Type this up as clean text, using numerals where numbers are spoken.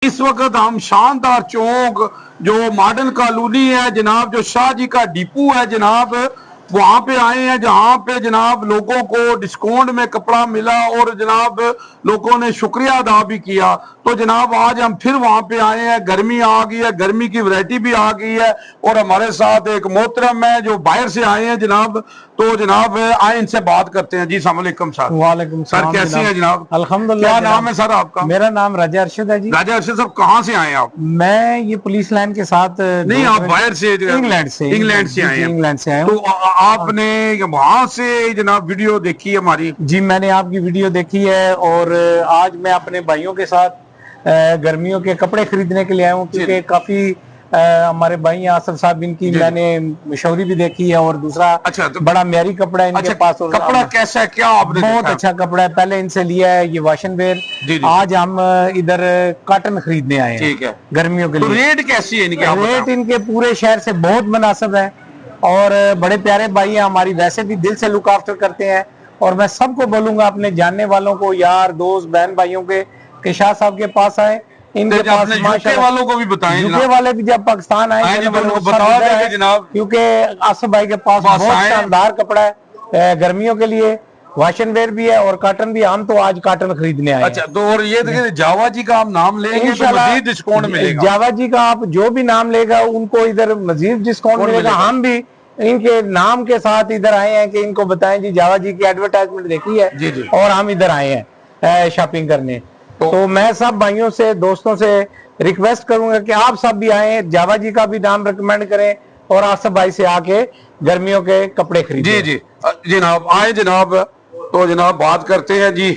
इस वक्त हम शानदार चौक जो मॉडर्न कॉलोनी है जनाब, जो शाह जी का डिपो है जनाब, वहां पे आए हैं जहां पे जनाब लोगों को डिस्काउंट में कपड़ा मिला और जनाब लोगों ने शुक्रिया अदा भी किया। तो जनाब आज हम फिर वहां पे आए हैं, गर्मी आ गई है, गर्मी की वैरायटी भी आ गई है और हमारे साथ एक मोहतरम है जो बाहर से आए हैं जनाब। तो जनाब आए इनसे बात करते हैं। जी अस्सलाम वालेकुम सर। वालेकुम सर कैसे हैं जनाब? अल्हम्दुलिल्लाह। क्या नाम है सर आपका? मेरा नाम राजा अरशद है जी। राजा अरशद साहब कहाँ से आए हैं आप? मैं ये पुलिस लाइन के साथ नहीं, आप बाहर से? इंग्लैंड से आए हैं। इंग्लैंड से आए। तो आपने वहां से जनाब वीडियो देखी है हमारी? जी मैंने आपकी वीडियो देखी है और आज मैं अपने भाइयों के साथ गर्मियों के कपड़े खरीदने के लिए आया हूँ, क्योंकि काफी हमारे भाई आसफ साहब इनकी मैंने मशहूरी भी देखी है और दूसरा अच्छा तो बड़ा म्यारी कपड़ा है इनके पास। और कपड़ा कैसा है, क्या आपने? बहुत अच्छा कपड़ा है, पहले इनसे लिया है ये वाशन वेयर। आज हम इधर कॉटन खरीदने आए हैं। ठीक है, गर्मियों के लिए। तो रेट कैसी है इनके? रेट इनके पूरे शहर से बहुत मुनासिब है और बड़े प्यारे भाई हैं हमारी, वैसे भी दिल से लुक आफ्टर करते हैं। और मैं सबको बोलूंगा अपने जानने वालों को, यार दोस्त बहन भाइयों के शाह साहब के पास आए, इनके पास यूके वालों को भी बताएं। यूके वाले भी जब पाकिस्तान आए जनाब, क्योंकि आसफ भाई के पास बहुत शानदार कपड़ा है गर्मियों के लिए, वाशन वेयर भी है और कॉटन भी। हम तो आज कॉटन खरीदने आए। अच्छा, तो और ये देखिए जावा जी का आप नाम लेंगे तो मजीद डिस्काउंट मिलेगा। जावा जी का आप जो भी नाम लेगा उनको इधर मजीद डिस्काउंट मिलेगा। हम भी इनके नाम के साथ इधर आए हैं कि इनको बताएं जी जावा जी की एडवर्टाइजमेंट देखी है जी जी। और हम इधर आए हैं शॉपिंग करने। तो मैं सब भाइयों से दोस्तों से रिक्वेस्ट करूंगा कि आप सब भी आए, जावा जी का भी नाम रिकमेंड करें और आसफ भाई से आके गर्मियों के कपड़े खरीदें। जी जी जनाब, आए जनाब। तो जनाब बात करते हैं जी।